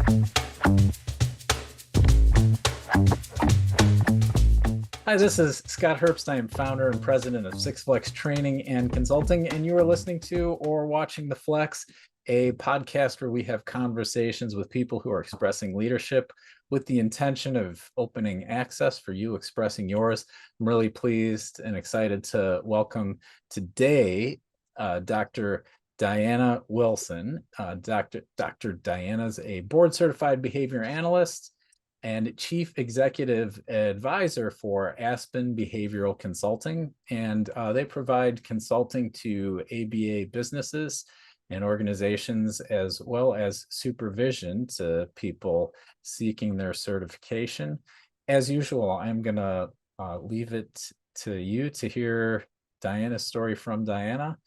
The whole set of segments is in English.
Hi, this is Scott Herbst. I am founder and president of Six Flex Training and Consulting, and you are listening to or watching The Flex, a podcast where we have conversations with people who are expressing leadership with the intention of opening access for you expressing yours. I'm really pleased and excited to welcome today Dr. Diana Wilson. Dr. Diana's a board-certified behavior analyst and chief executive advisor for Aspen Behavioral Consulting. And they provide consulting to ABA businesses and organizations, as well as supervision to people seeking their certification. As usual, I'm going to leave it to you to hear Diana's story from Diana.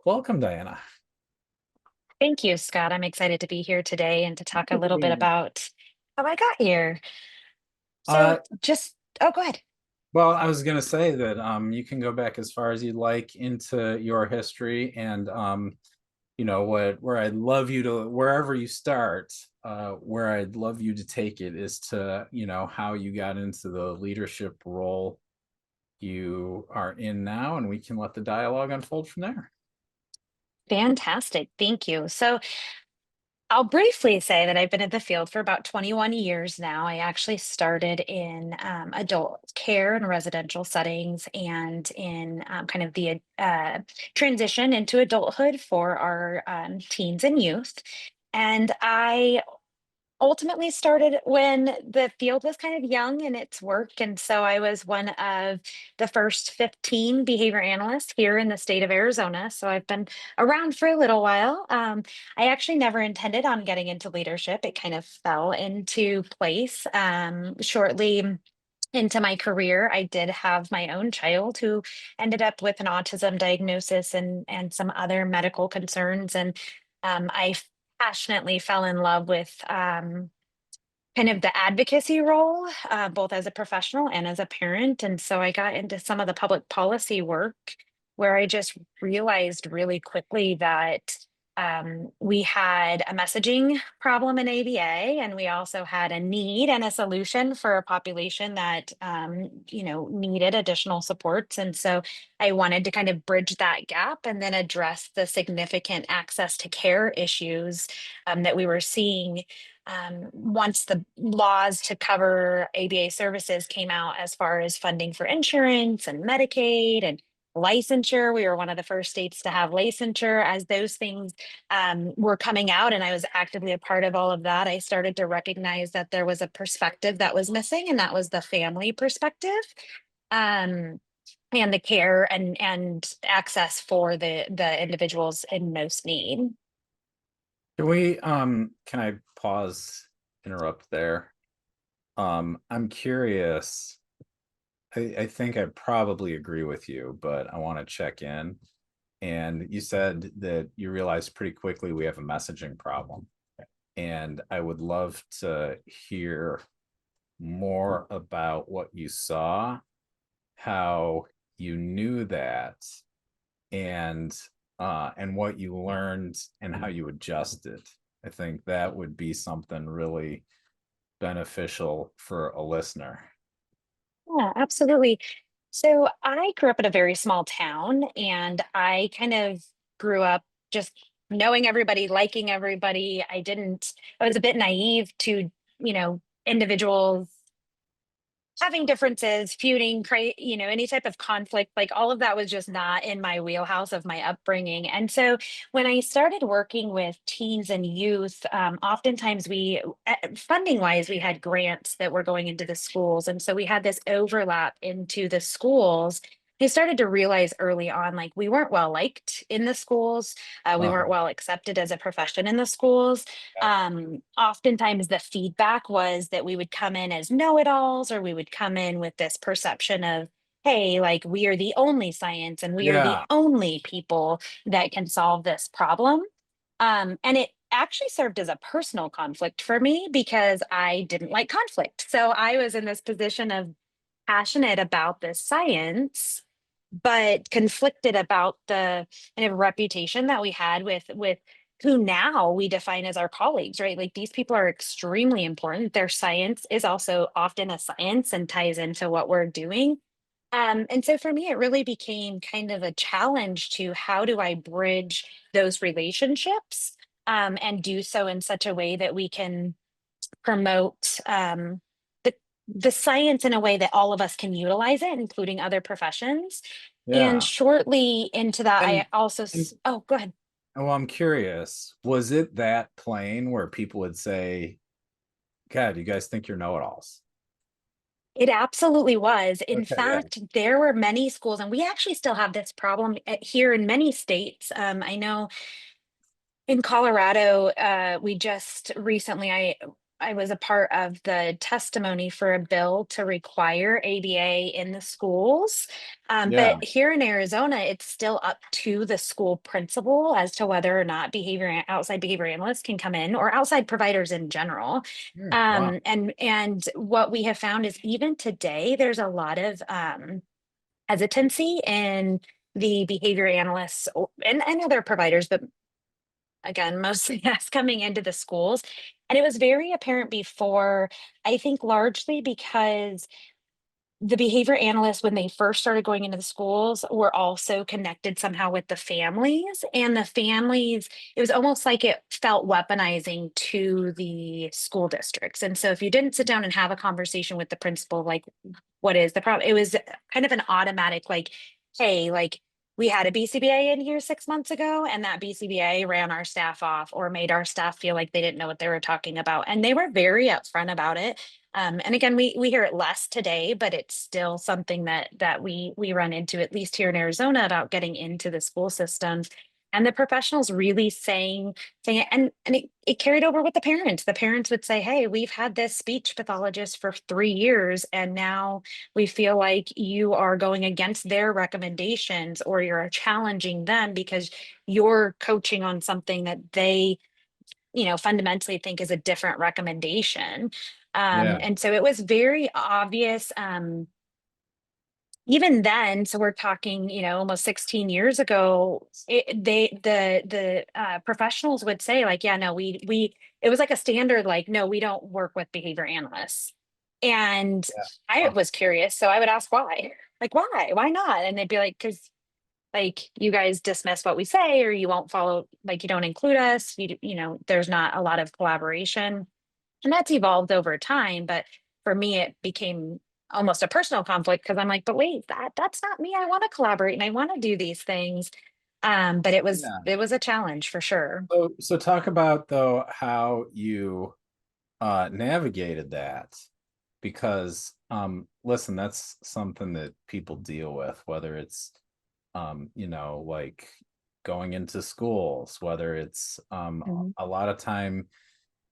Welcome, Diana. Thank you, Scott. I'm excited to be here today and to talk a Thank you for little bit being here. about how I got here. Uh, Go ahead. Well, I was going to say that you can go back as far as you'd like into your history, and where I'd love you to, wherever you start, where I'd love you to take it is to how you got into the leadership role you are in now, and we can let the dialogue unfold from there. Fantastic. Thank you. So I'll briefly say that I've been in the field for about 21 years now. I actually started in adult care and residential settings and in kind of the transition into adulthood for our teens and youth. And I ultimately started when the field was kind of young in its work. And so I was one of the first 15 behavior analysts here in the state of Arizona. So I've been around for a little while. I actually never intended on getting into leadership. It kind of fell into place shortly into my career. I did have my own child who ended up with an autism diagnosis and some other medical concerns. And I passionately fell in love with kind of the advocacy role, both as a professional and as a parent. And so I got into some of the public policy work where I just realized really quickly that we had a messaging problem in ABA, and we also had a need and a solution for a population that, needed additional supports. And so I wanted to kind of bridge that gap and then address the significant access to care issues that we were seeing once the laws to cover ABA services came out, as far as funding for insurance and Medicaid and licensure. We were one of the first states to have licensure. As those things were coming out, and I was actively a part of all of that, I started to recognize that there was a perspective that was missing, and that was the family perspective. And the care and access for the individuals in most need. Can I interrupt there? I'm curious. I think I probably agree with you, but I want to check in. And you said that you realized pretty quickly we have a messaging problem. And I would love to hear more about what you saw, how you knew that, and what you learned and how you adjusted. I think that would be something really beneficial for a listener. Yeah, absolutely. So I grew up in a very small town, and I kind of grew up just knowing everybody, liking everybody. I was a bit naive to, individuals having differences, feuding, any type of conflict, like all of that was just not in my wheelhouse of my upbringing. And so when I started working with teens and youth, oftentimes funding wise, we had grants that were going into the schools. And so we had this overlap into the schools. I started to realize early on, like, we weren't well liked in the schools. We weren't well accepted as a profession in the schools. Oftentimes the feedback was that we would come in as know-it-alls, or we would come in with this perception of, hey, like, we are the only science and we are the Yeah. only people that can solve this problem. And it actually served as a personal conflict for me because I didn't like conflict. So I was in this position of passionate about this science, but conflicted about the kind of reputation that we had with who now we define as our colleagues, right? Like these people are extremely important. Their science is also often a science and ties into what we're doing. And so for me, it really became kind of a challenge to how do I bridge those relationships, and do so in such a way that we can promote the the science in a way that all of us can utilize it, including other professions. And Yeah. shortly into that, I And also and oh, go ahead. well, I'm curious, was it that plain where people would say, God, you guys think you're know-it-alls? It absolutely was. In Okay, yeah. fact, there were many schools, and we actually still have this problem here in many states. I know in Colorado, we just recently, I was a part of the testimony for a bill to require ABA in the schools. But Yeah. here in Arizona, it's still up to the school principal as to whether or not outside behavior analysts can come in, or outside providers in general. Wow. And what we have found is even today, there's a lot of hesitancy in the behavior analysts and other providers, but again, mostly us coming into the schools. And it was very apparent before, I think largely because the behavior analysts, when they first started going into the schools, were also connected somehow with the families. And the families, it was almost like it felt weaponizing to the school districts. And so if you didn't sit down and have a conversation with the principal, like, what is the problem? It was kind of an automatic, like, hey, like, we had a BCBA in here 6 months ago, and that BCBA ran our staff off or made our staff feel like they didn't know what they were talking about. And they were very upfront about it. And again, we hear it less today, but it's still something that we run into, at least here in Arizona, about getting into the school systems. And the professionals really saying it, and it carried over with the parents. The parents would say, hey, we've had this speech pathologist for 3 years, and now we feel like you are going against their recommendations, or you're challenging them because you're coaching on something that they, fundamentally think is a different recommendation. Yeah. And so it was very obvious, even then. So we're talking, almost 16 years ago. The professionals would say, like, yeah, no, we it was like a standard, like, no, we don't work with behavior analysts. And Yeah. I Wow. was curious, so I would ask why. Like, why not? And they'd be like, because, like, you guys dismiss what we say, or you won't follow, like, you don't include us, there's not a lot of collaboration. And that's evolved over time, but for me it became almost a personal conflict, because I'm like, but wait, that's not me. I want to collaborate and I want to do these things. But it was Yeah. it was a challenge for sure. So talk about though how you navigated that, because listen, that's something that people deal with, whether it's like going into schools, whether it's Mhm. a lot of time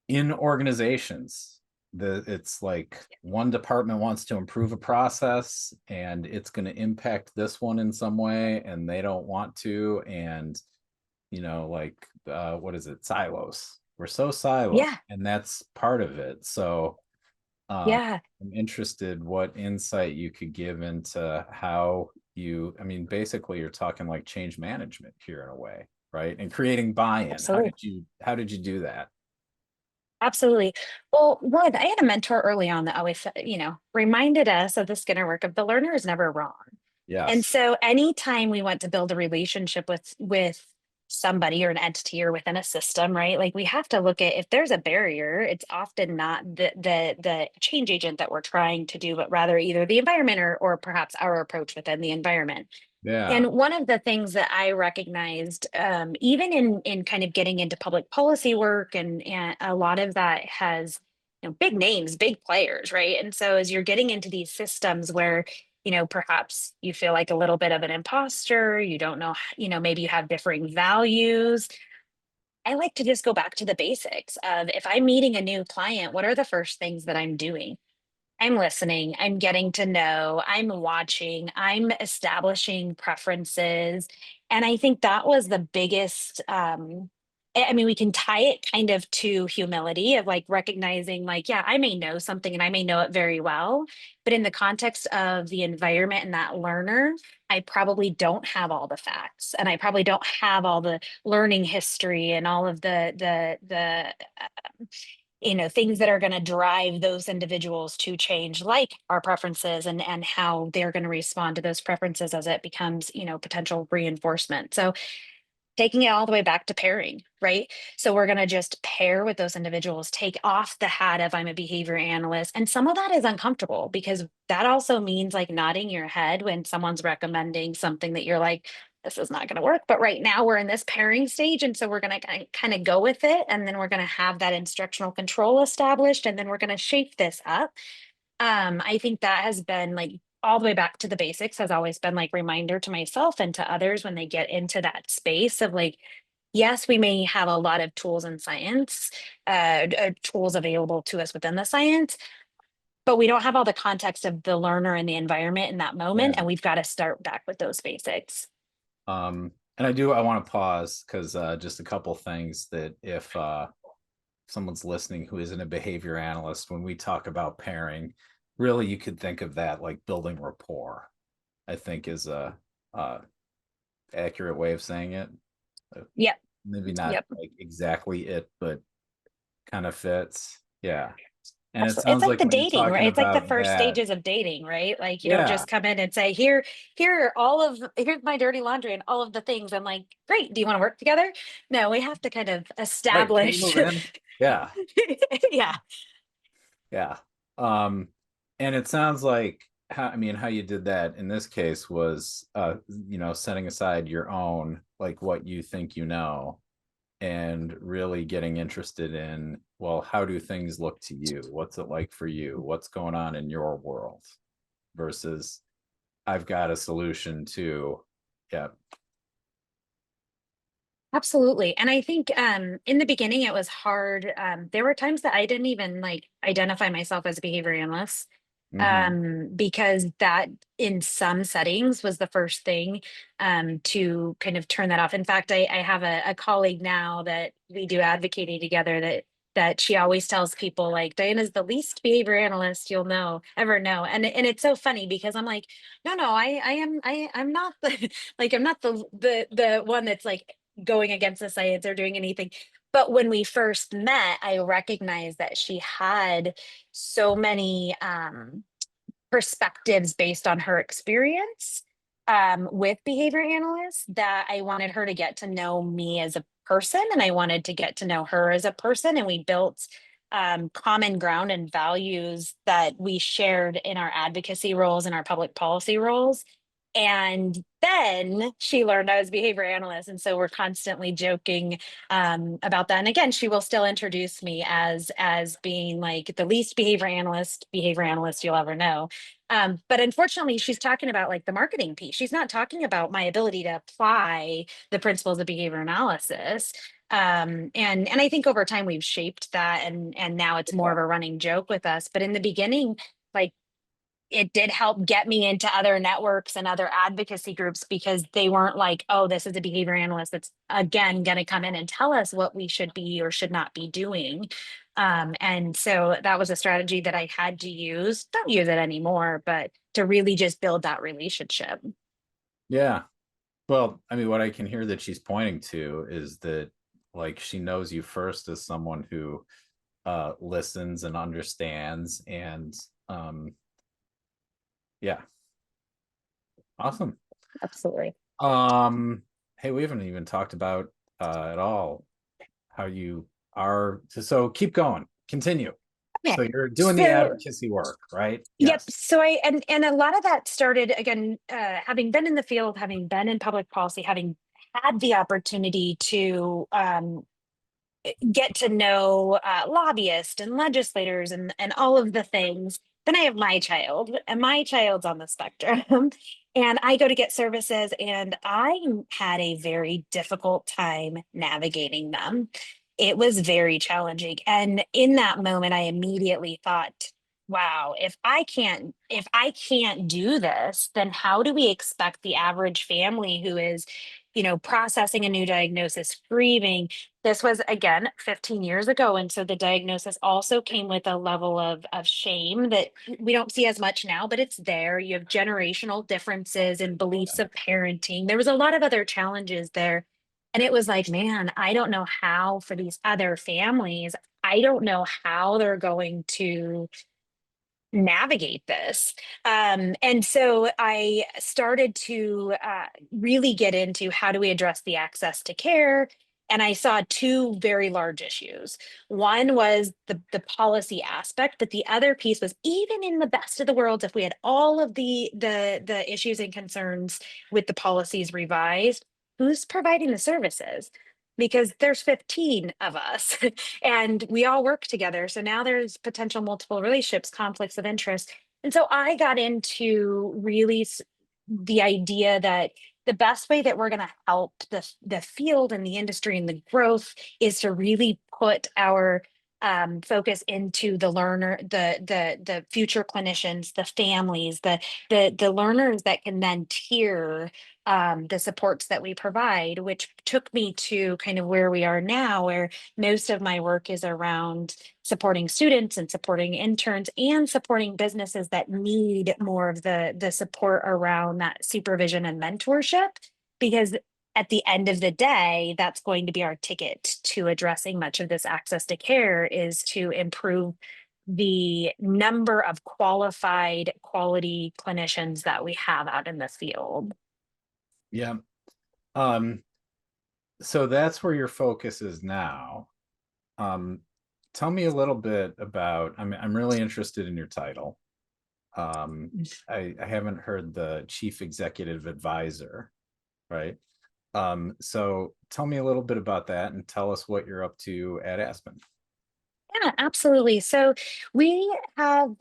in organizations. It's like one department wants to improve a process and it's going to impact this one in some way, and they don't want to. And like what is it, silos, we're so siloed, Yeah, and that's part of it. So um, yeah, I'm interested what insight you could give into how I mean, basically you're talking like change management here in a way, right? And creating buy-in. How absolutely. did you do that? Absolutely. Well, one, I had a mentor early on that always, reminded us of the Skinner work of the learner is never wrong. And Yes. so anytime we want to build a relationship with somebody or an entity or within a system, right? Like, we have to look at, if there's a barrier, it's often not the change agent that we're trying to do, but rather either the environment, or perhaps our approach within the environment. Yeah. And one of the things that I recognized, even in kind of getting into public policy work, and a lot of that has, big names, big players, right? And so as you're getting into these systems where, perhaps you feel like a little bit of an imposter, you don't know, maybe you have differing values. I like to just go back to the basics of, if I'm meeting a new client, what are the first things that I'm doing? I'm listening, I'm getting to know, I'm watching, I'm establishing preferences. And I think that was the biggest I mean, we can tie it kind of to humility of like recognizing, like, yeah, I may know something and I may know it very well, but in the context of the environment and that learner, I probably don't have all the facts and I probably don't have all the learning history and all of the things that are going to drive those individuals to change, like our preferences and how they're going to respond to those preferences as it becomes, potential reinforcement. So taking it all the way back to pairing, right? So we're going to just pair with those individuals, take off the hat of I'm a behavior analyst. And some of that is uncomfortable because that also means like nodding your head when someone's recommending something that you're like, this is not going to work. But right now we're in this pairing stage. And so we're going to kind of go with it. And then we're going to have that instructional control established. And then we're going to shape this up. I think that has been like all the way back to the basics has always been like reminder to myself and to others when they get into that space of like, yes, we may have a lot of tools in science, tools available to us within the science, but we don't have all the context of the learner and the environment in that moment. Yeah. And we've got to start back with those basics. And I want to pause because just a couple things that if someone's listening who isn't a behavior analyst, when we talk about pairing, really you could think of that like building rapport, I think is a accurate way of saying it. Yep. Maybe not Yep. like exactly it, but kind of fits. Yeah. And it Absolutely. It's sounds like like the when you're dating, talking right? It's like the about first that, stages of dating, right? Like you don't yeah, just come in and say, here are here's my dirty laundry and all of the things. I'm like, great, do you want to work together? No, we have to kind of right. Can you establish. move in? Yeah. Yeah, Yeah. Um, and it sounds like how you did that in this case was setting aside your own, like what you think you know, and really getting interested in, well, how do things look to you? What's it like for you? What's going on in your world? Versus I've got a solution to, yeah. absolutely. And I think in the beginning it was hard. There were times that I didn't even like identify myself as a behavior analyst Hmm. because that in some settings was the first thing to kind of turn that off. In fact, I have a colleague now that we do advocating together that she always tells people like Diana's the least behavior analyst you'll ever know. And it's so funny because I'm like, no, I'm not the like I'm not the one that's like going against the science or doing anything. But when we first met, I recognized that she had so many perspectives based on her experience with behavior analysts that I wanted her to get to know me as a person and I wanted to get to know her as a person. And we built common ground and values that we shared in our advocacy roles and our public policy roles. And then she learned I was a behavior analyst. And so we're constantly joking about that. And again, she will still introduce me as being like the least behavior analyst you'll ever know. But unfortunately, she's talking about like the marketing piece. She's not talking about my ability to apply the principles of behavior analysis. And I think over time we've shaped that and now it's more of a running joke with us. But in the beginning, like it did help get me into other networks and other advocacy groups because they weren't like, oh, this is a behavior analyst that's again going to come in and tell us what we should be or should not be doing. And so that was a strategy that I had to use, don't use it anymore, but to really just build that relationship. Yeah. Well, I mean, what I can hear that she's pointing to is that like she knows you first as someone who listens and understands and yeah, awesome. Absolutely. Hey, we haven't even talked about at all how you are, so keep going, continue. Okay. So you're doing the So advocacy work, right? yep. Yes. So and a lot of that started again, having been in the field, having been in public policy, having had the opportunity to get to know lobbyists and legislators and all of the things. Then I have my child, and my child's on the spectrum. And I go to get services, and I had a very difficult time navigating them. It was very challenging. And in that moment, I immediately thought, wow, if I can't do this, then how do we expect the average family who is processing a new diagnosis, grieving. This was again 15 years ago. And so the diagnosis also came with a level of shame that we don't see as much now, but it's there. You have generational differences in beliefs of parenting. There was a lot of other challenges there. And it was like, man, I don't know how for these other families, I don't know how they're going to navigate this. And so I started to really get into how do we address the access to care. And I saw two very large issues. One was the policy aspect, but the other piece was even in the best of the worlds, if we had all of the issues and concerns with the policies revised, who's providing the services? Because there's 15 of us and we all work together. So now there's potential multiple relationships, conflicts of interest. And so I got into really the idea that the best way that we're going to help the field and the industry and the growth is to really put our focus into the learner, the future clinicians, the families, the learners that can then tier the supports that we provide, which took me to kind of where we are now, where most of my work is around supporting students and supporting interns and supporting businesses that need more of the support around that supervision and mentorship. Because at the end of the day, that's going to be our ticket to addressing much of this access to care is to improve the number of qualified quality clinicians that we have out in the field. Yeah. Um, so that's where your focus is now. Um, Tell me a little bit about, I'm really interested in your title. I haven't heard the chief executive advisor, right? So tell me a little bit about that and tell us what you're up to at Aspen. Yeah, absolutely. So we have,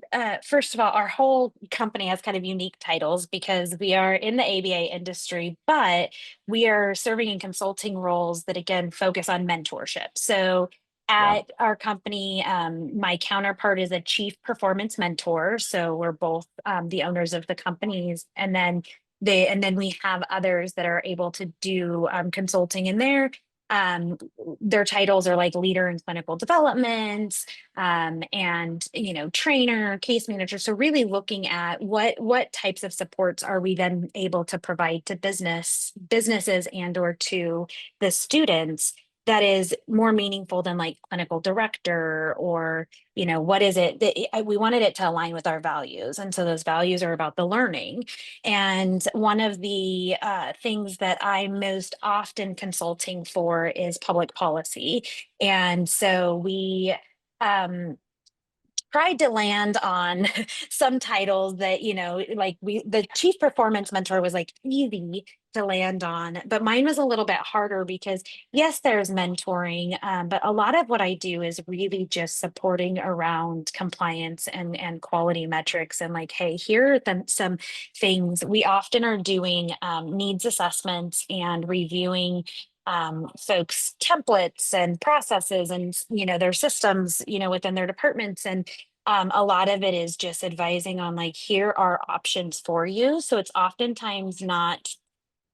first of all, our whole company has kind of unique titles because we are in the ABA industry, but we are serving in consulting roles that again focus on mentorship. So Yeah. at our company, my counterpart is a chief performance mentor. So we're both the owners of the companies, and then we have others that are able to do consulting in there. Their titles are like leader in clinical development, and trainer, case manager. So really looking at what types of supports are we then able to provide to businesses and or to the students that is more meaningful than like clinical director, or what is it that we wanted it to align with our values. And so those values are about the learning. And one of the things that I'm most often consulting for is public policy. And so we um, tried to land on some titles that, like the chief performance mentor was like easy to land on, but mine was a little bit harder because yes, there's mentoring, but a lot of what I do is really just supporting around compliance and quality metrics. And like, hey, here are some things we often are doing, needs assessments and reviewing folks templates and processes and their systems within their departments. And a lot of it is just advising on like, here are options for you. So it's oftentimes not,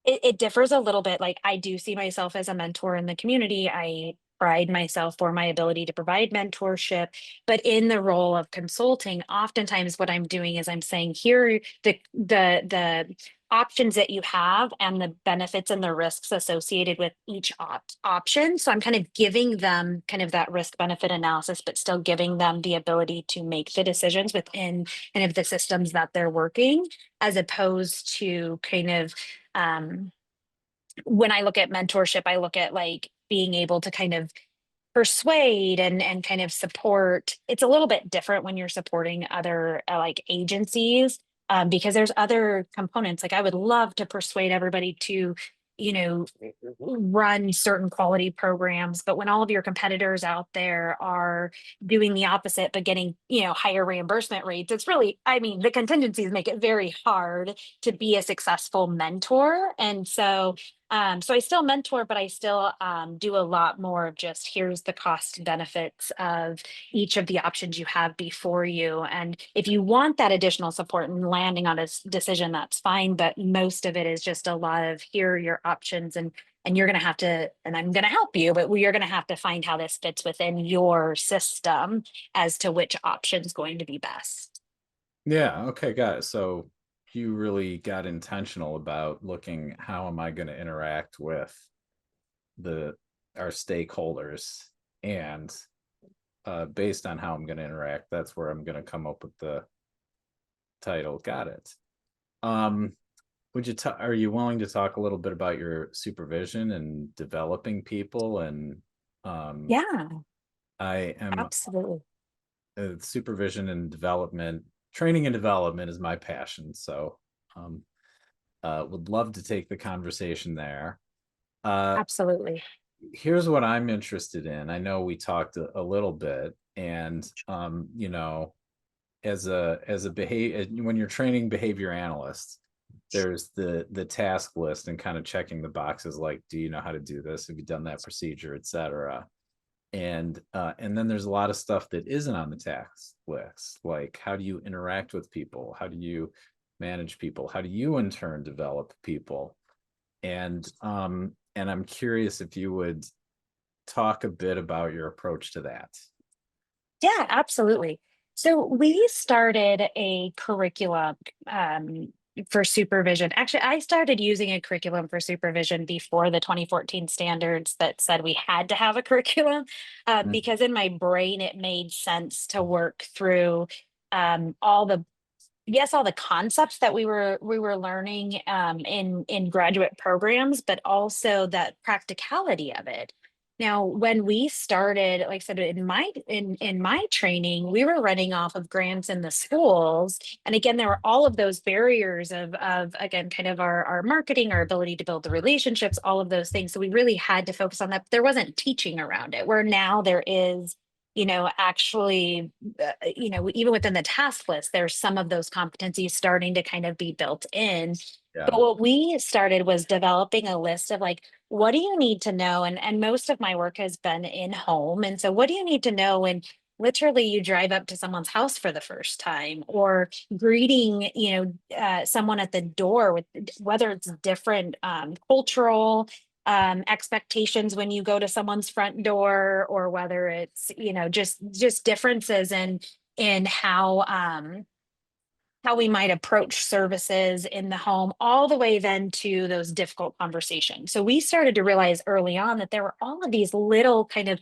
it differs a little bit. Like I do see myself as a mentor in the community. I pride myself for my ability to provide mentorship, but in the role of consulting, oftentimes what I'm doing is I'm saying, here are the options that you have and the benefits and the risks associated with each option. So I'm kind of giving them kind of that risk benefit analysis, but still giving them the ability to make the decisions within kind of the systems that they're working, as opposed to kind of when I look at mentorship, I look at like being able to kind of persuade and kind of support. It's a little bit different when you're supporting other like agencies, because there's other components. Like I would love to persuade everybody to you know run certain quality programs, but when all of your competitors out there are doing the opposite but getting higher reimbursement rates, it's really, I mean, the contingencies make it very hard to be a successful mentor. And so So I still mentor, but I still do a lot more of just here's the cost and benefits of each of the options you have before you. And if you want that additional support in landing on a decision, that's fine. But most of it is just a lot of here are your options, and you're going to have to, and I'm going to help you, but you're going to have to find how this fits within your system as to which option is going to be best. Yeah, okay, got it. So you really got intentional about looking, how am I going to interact with the our stakeholders, and based on how I'm going to interact, that's where I'm going to come up with the title. Got it. Um, are you willing to talk a little bit about your supervision and developing people? And um, Yeah, I am absolutely. supervision and development, training and development is my passion. So um, would love to take the conversation there. Uh, Absolutely. Here's what I'm interested in. I know we talked a little bit, and as a behavior, when you're training behavior analysts, there's the task list and kind of checking the boxes, like, do you know how to do this? Have you done that procedure, etc. And then there's a lot of stuff that isn't on the task list, like how do you interact with people, how do you manage people, how do you in turn develop people? And I'm curious if you would talk a bit about your approach to that. Yeah, absolutely. So we started a curriculum for supervision. Actually, I started using a curriculum for supervision before the 2014 standards that said we had to have a curriculum, Mm. because in my brain it made sense to work through all the yes, all the concepts that we were learning in graduate programs, but also that practicality of it. Now, when we started, like I said, in my training, we were running off of grants in the schools. And again, there were all of those barriers of again, kind of our marketing, our ability to build the relationships, all of those things. So we really had to focus on that. But there wasn't teaching around it, where now there is, actually, even within the task list, there's some of those competencies starting to kind of be built in. Yeah. But what we started was developing a list of like, what do you need to know? And most of my work has been in home. And so what do you need to know when literally you drive up to someone's house for the first time, or greeting, someone at the door, with whether it's different cultural expectations when you go to someone's front door, or whether it's just differences in how we might approach services in the home, all the way then to those difficult conversations. So we started to realize early on that there were all of these little kind of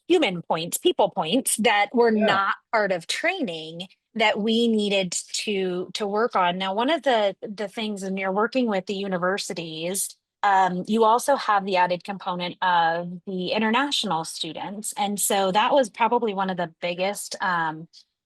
human points, people points that were Yeah. not part of training that we needed to work on. Now, one of the things when you're working with the universities, you also have the added component of the international students, and so that was probably one of the biggest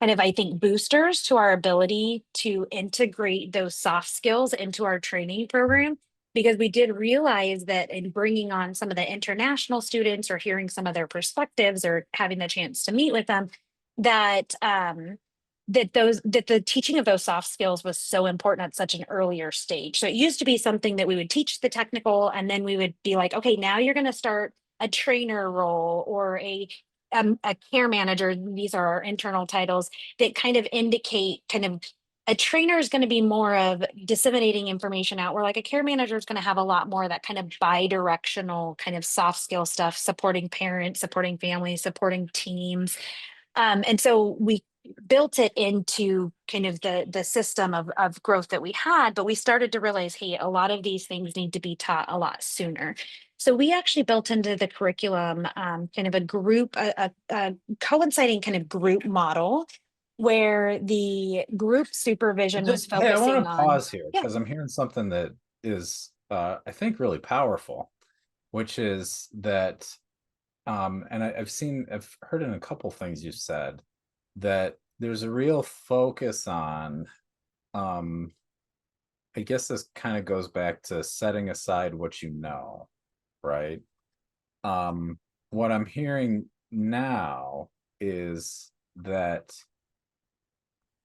kind of, I think, boosters to our ability to integrate those soft skills into our training program, because we did realize that in bringing on some of the international students, or hearing some of their perspectives, or having the chance to meet with them, that that the teaching of those soft skills was so important at such an earlier stage. So it used to be something that we would teach the technical, and then we would be like, okay, now you're going to start a trainer role, or a care manager. These are our internal titles that kind of indicate kind of, a trainer is going to be more of disseminating information out, where like a care manager is going to have a lot more of that kind of bi-directional kind of soft skill stuff, supporting parents, supporting families, supporting teams. And so we built it into kind of the system of growth that we had, but we started to realize, hey, a lot of these things need to be taught a lot sooner. So we actually built into the curriculum kind of a group, a coinciding kind of group model, where the group supervision was Just, hey, I want focusing to on, pause here yeah, because I'm hearing something that is, I think, really powerful, which is that, and I've heard in a couple things you said, that there's a real focus on, um, I guess this kind of goes back to setting aside what you know, right? Um, what I'm hearing now is that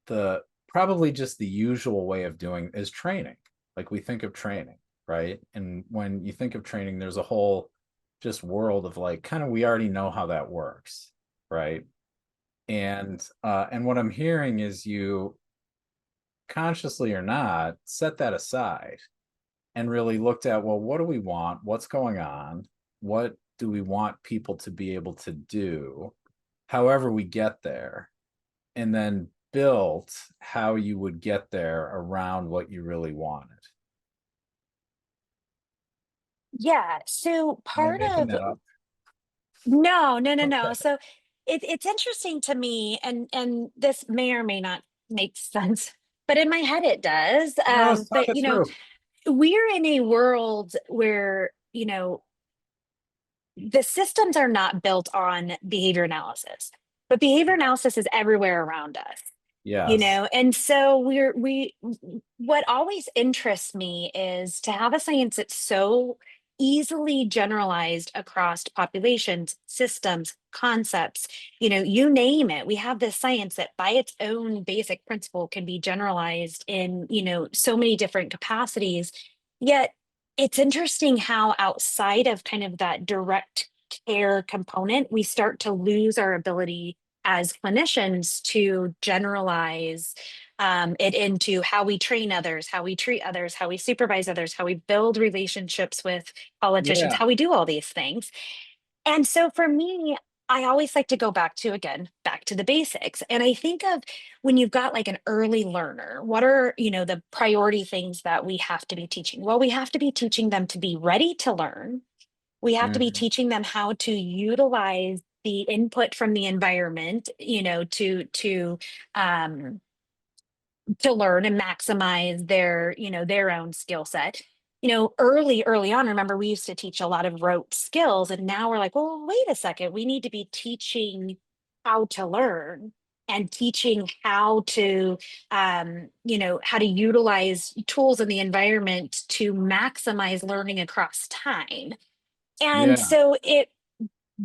the probably just the usual way of doing is training. Like we think of training. right? And when you think of training, there's a whole just world of like kind of we already know how that works, right? And what I'm hearing is you consciously or not set that aside and really looked at, well, what do we want? What's going on? What do we want people to be able to do? However we get there, and then built how you would get there around what you really wanted. Yeah. So Am I part making of that up? no, no, no, no. Okay. So it's interesting to me, and this may or may not make sense, but in my head it does. No, let's talk But it through. we're in a world where the systems are not built on behavior analysis, but behavior analysis is everywhere around us. Yes. And so what always interests me is to have a science that's so easily generalized across populations, systems, concepts, you name it. We have this science that by its own basic principle can be generalized in so many different capacities. Yet it's interesting how outside of kind of that direct care component, we start to lose our ability as clinicians to generalize it into how we train others, how we treat others, how we supervise others, how we build relationships with politicians, Yeah. how we do all these things. And so for me, I always like to go back to, again, back to the basics. And I think of when you've got like an early learner, what are, the priority things that we have to be teaching? Well, we have to be teaching them to be ready to learn. We have to be Mhm. teaching them how to utilize the input from the environment, um, to learn and maximize their own skill set. Early on, remember we used to teach a lot of rote skills, and now we're like, well, wait a second, we need to be teaching how to learn and teaching how to utilize tools in the environment to maximize learning across time. And Yeah. so it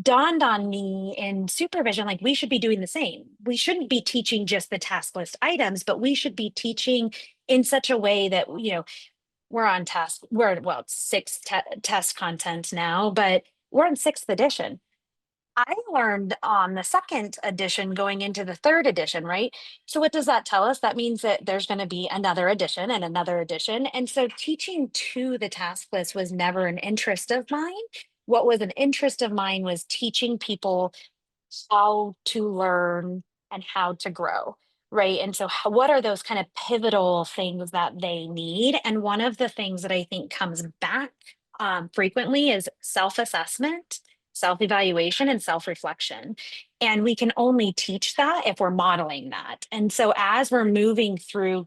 dawned on me in supervision, like we should be doing the same. We shouldn't be teaching just the task list items, but we should be teaching in such a way that, we're on task. Well, it's test content now, but we're in sixth edition. I learned on the second edition going into the third edition, right? So what does that tell us? That means that there's going to be another edition and another edition. And so teaching to the task list was never an interest of mine. What was an interest of mine was teaching people how to learn and how to grow, right? And so what are those kind of pivotal things that they need? And one of the things that I think comes back frequently is self-assessment, self-evaluation, and self-reflection. And we can only teach that if we're modeling that. And so as we're moving through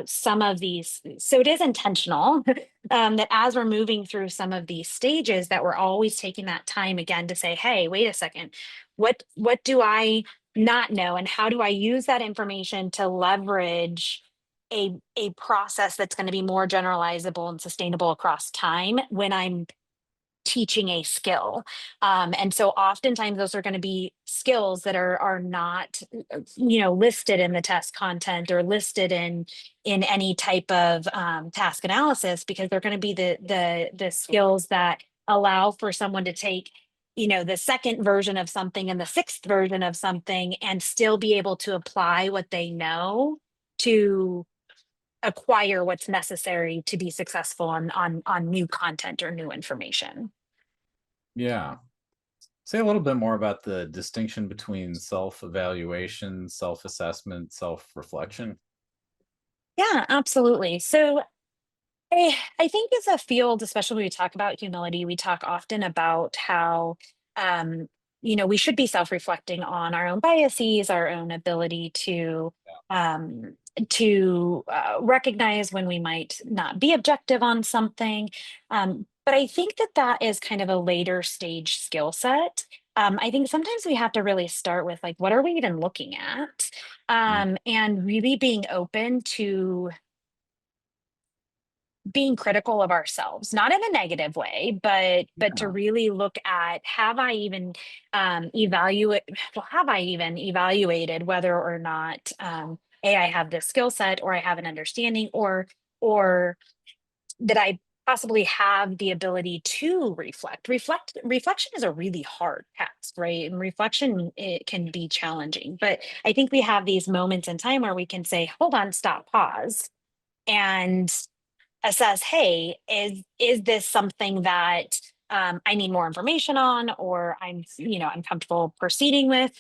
some of these, so it is intentional that as we're moving through some of these stages, that we're always taking that time again to say, hey, wait a second, what do I not know, and how do I use that information to leverage a process that's going to be more generalizable and sustainable across time when I'm teaching a skill. And so oftentimes those are going to be skills that are not listed in the test content or listed in any type of task analysis, because they're going to be the skills that allow for someone to take the second version of something and the sixth version of something and still be able to apply what they know to acquire what's necessary to be successful on new content or new information. Yeah. Say a little bit more about the distinction between self-evaluation, self-assessment, self-reflection. Yeah, absolutely. So I think as a field, especially when we talk about humility, we talk often about how um, we should be self-reflecting on our own biases, our own ability um, to recognize when we might not be objective on something. But I think that that is kind of a later stage skill set. I think sometimes we have to really start with like, what are we even looking at? Mm. And really being open to being critical of ourselves, not in a negative way, but to Yeah. really look at, have I even evaluated whether or not I have this skill set, or I have an understanding, or that I possibly have the ability to reflection is a really hard task, right? And reflection, it can be challenging, but I think we have these moments in time where we can say, hold on, stop, pause, and assess, hey, is this something that I need more information on, or I'm comfortable proceeding with?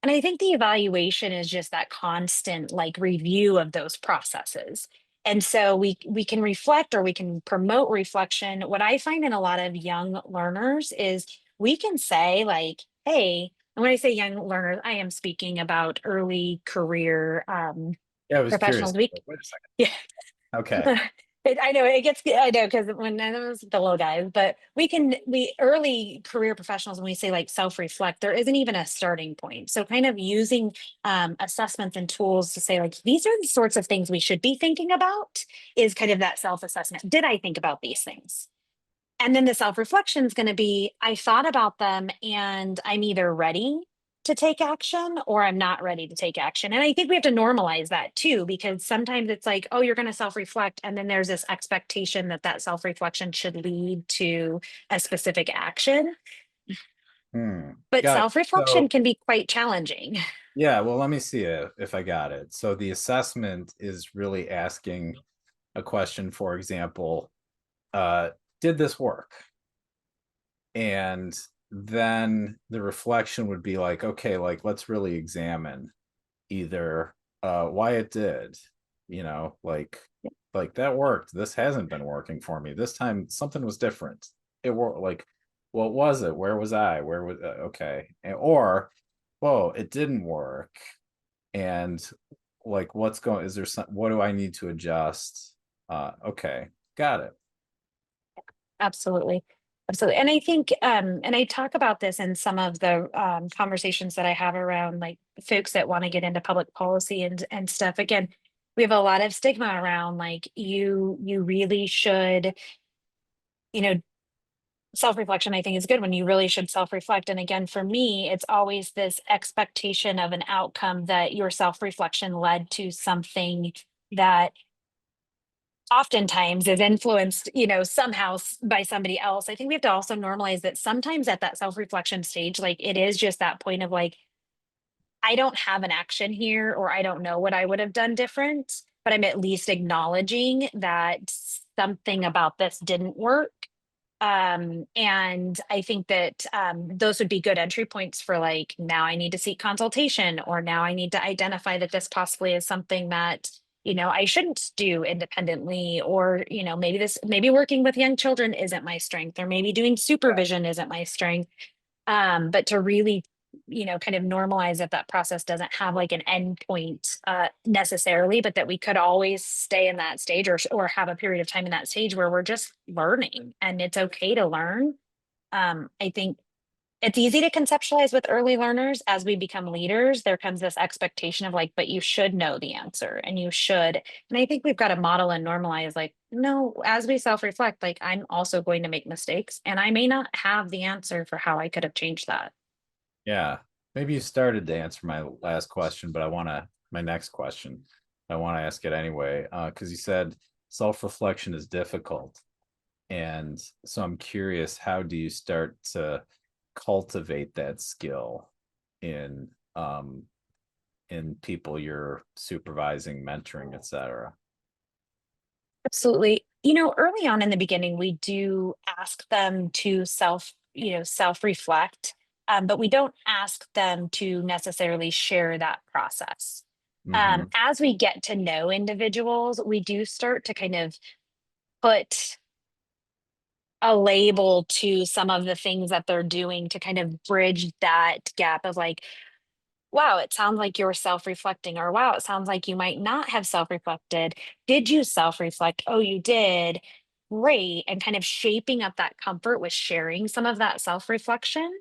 And I think the evaluation is just that constant like review of those processes. And so we can reflect, or we can promote reflection. What I find in a lot of young learners is we can say like, hey, and when I say young learners, I am speaking about early career Yeah, I was curious. professionals. We Wait a second. yeah, Okay. I know it gets, I know, because when I was the little guys, but we early career professionals, when we say like self-reflect, there isn't even a starting point. So kind of using assessments and tools to say like, these are the sorts of things we should be thinking about is kind of that self-assessment. Did I think about these things? And then the self reflection is going to be, I thought about them and I'm either ready to take action or I'm not ready to take action. And I think we have to normalize that too, because sometimes it's like, oh, you're going to self reflect. And then there's this expectation that that self reflection should lead to a specific action. Hmm. But Got it. self reflection So can be quite challenging. yeah, well, let me see if I got it. So the assessment is really asking a question, for example, uh, did this work? And then the reflection would be like, okay, like let's really examine either why it did, like that worked. This hasn't been working for me. This time something was different. It worked. Like, what was it? Where was I? Where was okay? Or, whoa, it didn't work. And like, what's going? Is there some? What do I need to adjust? Okay, got it. Absolutely. Absolutely. And I think, and I talk about this in some of the conversations that I have around like folks that want to get into public policy and stuff. Again, we have a lot of stigma around like you really should, you know, self-reflection, I think is good when you really should self-reflect. And again, for me, it's always this expectation of an outcome that your self-reflection led to something that oftentimes is influenced, somehow by somebody else. I think we have to also normalize that sometimes at that self-reflection stage, like it is just that point of like, I don't have an action here, or I don't know what I would have done different, but I'm at least acknowledging that something about this didn't work. And I think that those would be good entry points for like, now I need to seek consultation, or now I need to identify that this possibly is something that, I shouldn't do independently, or, maybe working with young children isn't my strength, or maybe doing supervision isn't my strength. But to really, kind of normalize that that process doesn't have like an end point necessarily, but that we could always stay in that stage, or have a period of time in that stage where we're just learning and it's okay to learn. I think it's easy to conceptualize with early learners. As we become leaders, there comes this expectation of like, but you should know the answer and you should. And I think we've got to model and normalize like, no, as we self reflect, like I'm also going to make mistakes and I may not have the answer for how I could have changed that. Yeah. Maybe you started to answer my last question, but my next question. I want to ask it anyway, because you said self-reflection is difficult. And so I'm curious, how do you start to cultivate that skill in in people you're supervising, mentoring, etc.? Absolutely. Early on in the beginning, we do ask them to self reflect, but we don't ask them to necessarily share that process. Mm-hmm. As we get to know individuals, we do start to kind of put a label to some of the things that they're doing to kind of bridge that gap of like, wow, it sounds like you're self reflecting, or wow, it sounds like you might not have self reflected. Did you self reflect? Oh, you did. Great. And kind of shaping up that comfort with sharing some of that self reflection.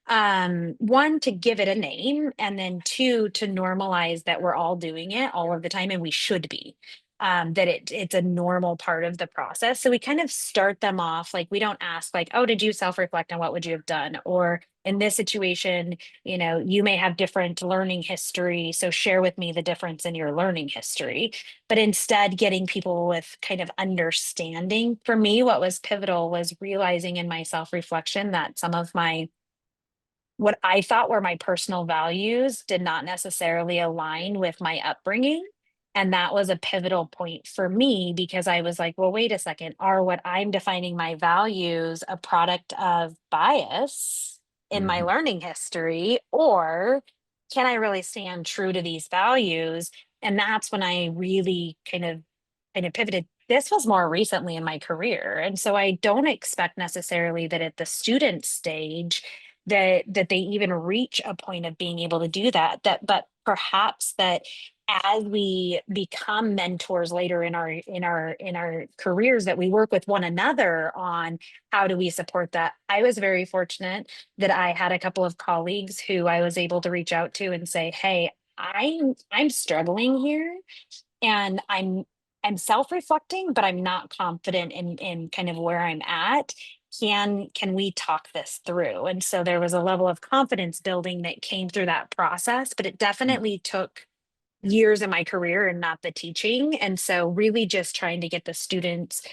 One, to give it a name, and then two, to normalize that we're all doing it all of the time and we should be. that it's a normal part of the process. So we kind of start them off like we don't ask like, oh, did you self-reflect on what would you have done? Or in this situation, you may have different learning history. So share with me the difference in your learning history. But instead, getting people with kind of understanding. For me, what was pivotal was realizing in my self-reflection that some of what I thought were my personal values did not necessarily align with my upbringing. And that was a pivotal point for me because I was like, well, wait a second, are what I'm defining my values a product of bias in my Mhm. learning history? Or can I really stand true to these values? And that's when I really kind of pivoted. This was more recently in my career. And so I don't expect necessarily that at the student stage that they even reach a point of being able to do but perhaps that as we become mentors later in our careers, that we work with one another on how do we support that. I was very fortunate that I had a couple of colleagues who I was able to reach out to and say, hey, I'm struggling here, and I'm self-reflecting, but I'm not confident in kind of where I'm at. Can we talk this through? And so there was a level of confidence building that came through that process, but it definitely took years in my career and not the teaching. And so really just trying to get the students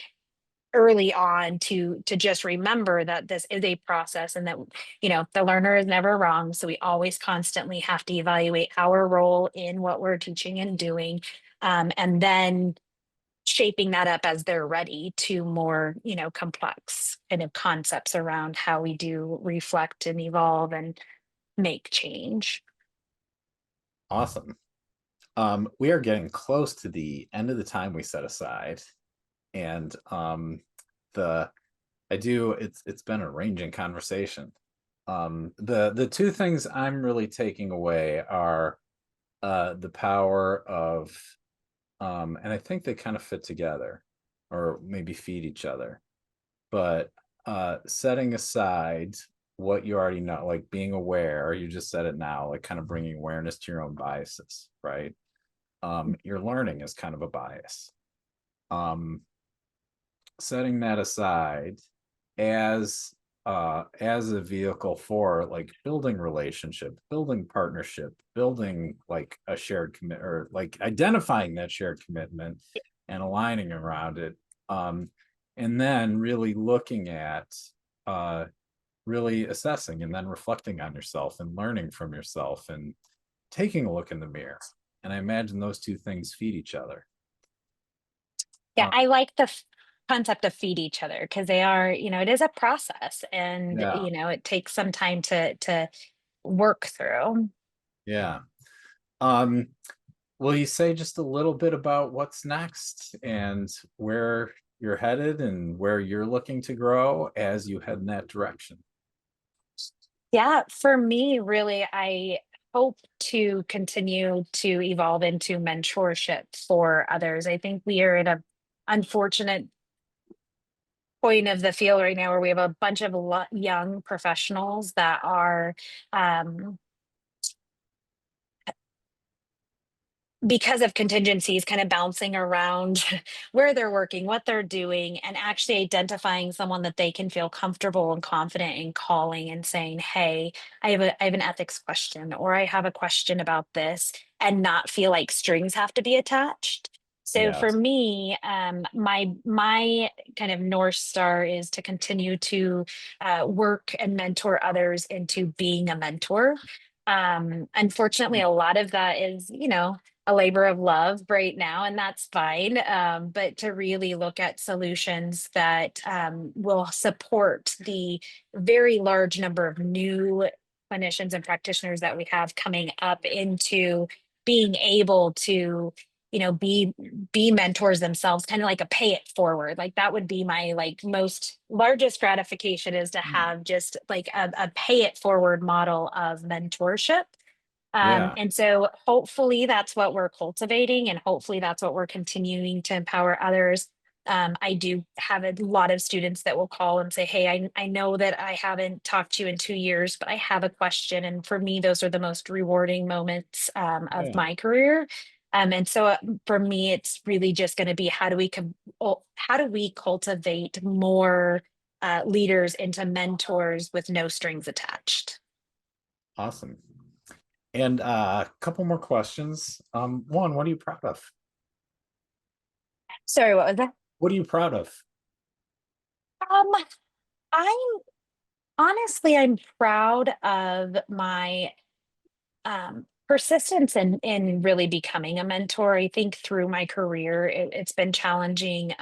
early on to just remember that this is a process, and that the learner is never wrong, so we always constantly have to evaluate our role in what we're teaching and doing, and then shaping that up as they're ready to more complex kind of concepts around how we do reflect and evolve and make change. Awesome. We are getting close to the end of the time we set aside, and the I do it's been a ranging conversation. The two things I'm really taking away are the power of and I think they kind of fit together or maybe feed each other, but setting aside what you already know, like being aware, you just said it now, like kind of bringing awareness to your own biases, right? Your learning is kind of a bias. um Setting that aside as a vehicle for like building relationship, building partnership, building like a shared commit, or like identifying that shared commitment and aligning around it, um and then really looking at uh really assessing and then reflecting on yourself and learning from yourself and taking a look in the mirror. And I imagine those two things feed each other. Yeah, uh, I like the concept of feed each other because they are, it is a process, and yeah, it takes some time to work through. yeah. um Will you say just a little bit about what's next and where you're headed and where you're looking to grow as you head in that direction? Yeah, for me, really, I hope to continue to evolve into mentorship for others. I think we are at a unfortunate point of the field right now where we have a bunch of young professionals that are um, because of contingencies kind of bouncing around where they're working, what they're doing, and actually identifying someone that they can feel comfortable and confident in calling and saying, hey, I have an ethics question, or I have a question about this, and not feel like strings have to be attached. So for Yes. me, my kind of North Star is to continue to work and mentor others into being a mentor. Unfortunately, a lot of that is, a labor of love right now, and that's fine. But to really look at solutions that will support the very large number of new clinicians and practitioners that we have coming up into being able to be mentors themselves, kind of like a pay it forward. Like that would be my like most largest gratification, is to have just like a pay it forward model of mentorship. Yeah. And so hopefully that's what we're cultivating, and hopefully that's what we're continuing to empower others. I do have a lot of students that will call and say, hey, I know that I haven't talked to you in 2 years, but I have a question. And for me, those are the most rewarding moments of Yeah. my career. And so for me, it's really just going to be how do we cultivate more leaders into mentors with no strings attached? Awesome. And a couple more questions. One, what are you proud of? Sorry, what was that? What are you proud of? Um, I'm I'm proud of my persistence in really becoming a mentor. I think through my career, it's been challenging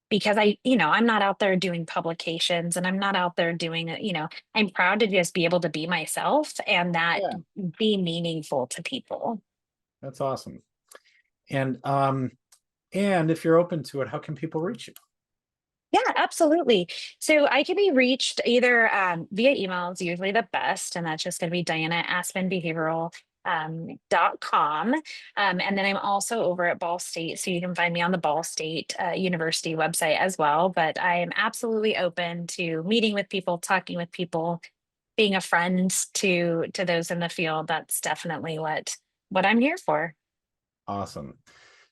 because I'm not out there doing publications and I'm not out there doing it. I'm proud to just be able to be myself and that Yeah, be meaningful to people. that's awesome. And if you're open to it, how can people reach you? Yeah, absolutely. So I can be reached either via email is usually the best, and that's just going to be Diana at aspenbehavioral.com. And then I'm also over at Ball State, so you can find me on the Ball State University website as well. But I am absolutely open to meeting with people, talking with people, being a friend to those in the field. That's definitely what I'm here for. Awesome.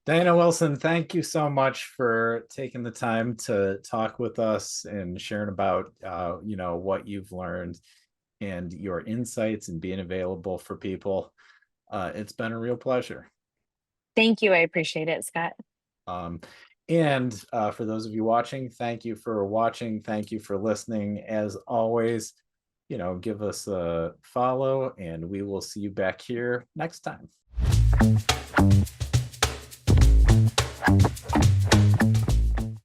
Diana Wilson, thank you so much for taking the time to talk with us and sharing about what you've learned and your insights and being available for people. It's been a real pleasure. Thank you. I appreciate it, Scott. Um, and for those of you watching, thank you for watching. Thank you for listening. As always, give us a follow and we will see you back here next time.